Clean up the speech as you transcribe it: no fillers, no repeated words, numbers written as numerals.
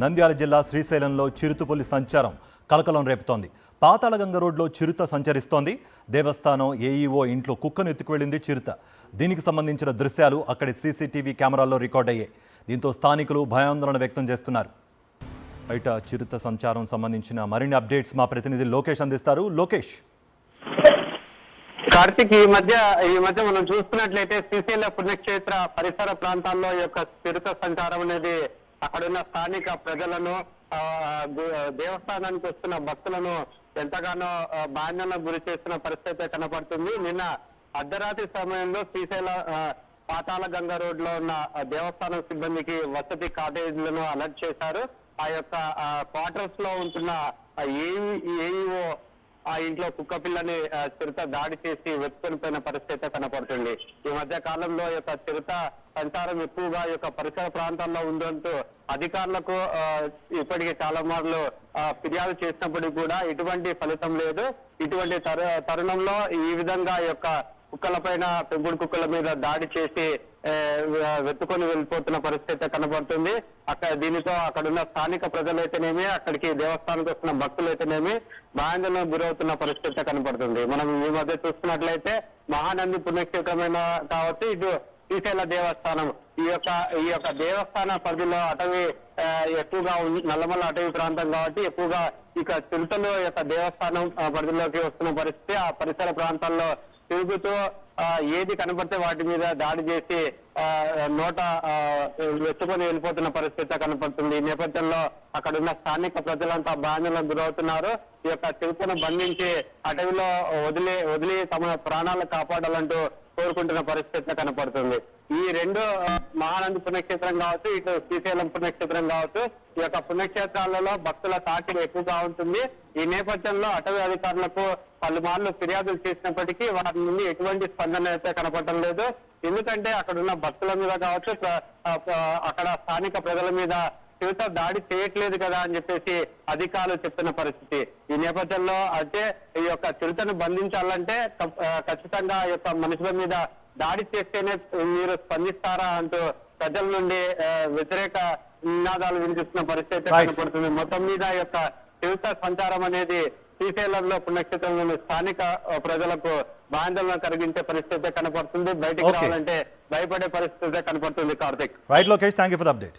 నంద్యాల జిల్లా శ్రీశైలంలో చిరుతపులి సంచారం కలకలం రేపుతోంది. పాతాళగంగ రోడ్లో చిరుత సంచరిస్తోంది. దేవస్థానం ఏఈఓ ఇంట్లో కుక్కను ఎత్తుకువెళ్లింది చిరుత. దీనికి సంబంధించిన దృశ్యాలు అక్కడి సీసీటీవీ కెమెరాల్లో రికార్డ్ అయ్యాయి. దీంతో స్థానికులు భయాందోళన వ్యక్తం చేస్తున్నారు. బయట చిరుత సంచారం సంబంధించిన మరిన్ని అప్డేట్స్ మా ప్రతినిధి లోకేష్ అందిస్తారు. లోకేష్. కార్తిక్, ఈ మధ్య మనం చూస్తున్నట్లయితే శ్రీశైల పుణ్యక్షేత్ర పరిసర ప్రాంతాల్లో యొక్క చిరుత సంచారం అనేది అక్కడున్న స్థానిక ప్రజలను, దేవస్థానానికి వస్తున్న భక్తులను ఎంతగానో భయాందోళనకు గురి చేస్తున్న పరిస్థితి కనపడుతుంది. నిన్న అర్ధరాత్రి సమయంలో శ్రీశైల పాతాళగంగ రోడ్ లో ఉన్న దేవస్థానం సిబ్బందికి వసతి కాటేజీలను అలర్ట్ చేశారు. ఆ యొక్క క్వార్టర్స్ లో ఉంటున్న ఏఈఓ ఆ ఇంట్లో కుక్క పిల్లని చిరుత దాడి చేసి వెతుకొని పోయిన పరిస్థితి కనపడుతుంది. ఈ మధ్య కాలంలో యొక్క చిరుత సంచారం ఎక్కువగా ఈ యొక్క పరిసర ప్రాంతాల్లో ఉందంటూ అధికారులకు ఇప్పటికీ చాలా మార్లు ఫిర్యాదు చేసినప్పటికీ కూడా ఎటువంటి ఫలితం లేదు. ఇటువంటి తరుణంలో ఈ విధంగా యొక్క కుక్కల పైన, పెంపుడు కుక్కల మీద దాడి చేసి వెతుకొని వెళ్ళిపోతున్న పరిస్థితి కనబడుతుంది. దీనితో అక్కడున్న స్థానిక ప్రజలైతేనేమి, అక్కడికి దేవస్థానానికి వస్తున్న భక్తులైతేనేమి భయాందోళనకు గురవుతున్న పరిస్థితి కనబడుతుంది. మనం ఈ మధ్య చూస్తున్నట్లయితే మహానంది పుణ్యక్షేత్రమైన కావచ్చు, ఇటు శ్రీశైల దేవస్థానం, ఈ యొక్క దేవస్థాన పరిధిలో అటవీ ఎక్కువగా నల్లమల్ల అటవీ ప్రాంతం కాబట్టి ఎక్కువగా ఇక చిరుతలు యొక్క దేవస్థానం పరిధిలోకి వస్తున్న పరిస్థితి. ఆ పరిసర ప్రాంతాల్లో తిరుగుతూ ఏది కనపడితే వాటి మీద దాడి చేసి నోట వెతుకొని వెళ్ళిపోతున్న పరిస్థితి కనపడుతుంది. ఈ నేపథ్యంలో అక్కడున్న స్థానిక ప్రజలంతా భయాందోళనకు గురవుతున్నారు. ఈ యొక్క చిరుతను బంధించి అటవీలో వదిలి తమ ప్రాణాలను కాపాడాలంటూ కోరుకుంటున్న పరిస్థితి కనపడుతుంది. ఈ రెండు మహానంది పుణ్యక్షేత్రం కావచ్చు, ఇటు శ్రీశైలం పుణ్యక్షేత్రం కావచ్చు, ఈ యొక్క పుణ్యక్షేత్రాలలో భక్తుల తాకిడి ఎక్కువగా ఉంటుంది. ఈ నేపథ్యంలో అటవీ అధికారులకు పలుమార్లు ఫిర్యాదులు చేసినప్పటికీ వాటి నుండి ఎటువంటి స్పందన అయితే కనపడటం లేదు. ఎందుకంటే అక్కడ ఉన్న భక్తుల మీద కావచ్చు, అక్కడ స్థానిక ప్రజల మీద చిరుత దాడి చేయట్లేదు కదా అని చెప్పేసి అధికారులు చెప్తున్న పరిస్థితి. ఈ నేపథ్యంలో అయితే ఈ యొక్క చిరుతను బంధించాలంటే ఖచ్చితంగా ఈ యొక్క మనుషుల మీద దాడి చేస్తేనే మీరు స్పందిస్తారా అంటూ ప్రజల నుండి వ్యతిరేక నినాదాలు వినిపిస్తున్న పరిస్థితి కనపడుతుంది. మొత్తం మీద యొక్క చిరుత సంచారం అనేది శ్రీశైలంలో పుణ్యక్షేత్రంలోని స్థానిక ప్రజలకు భయాందోళన కలిగించే పరిస్థితి కనపడుతుంది. బయటికి రావాలంటే భయపడే పరిస్థితి కనపడుతుంది. Karthik. Right Lokesh, thank you for the update.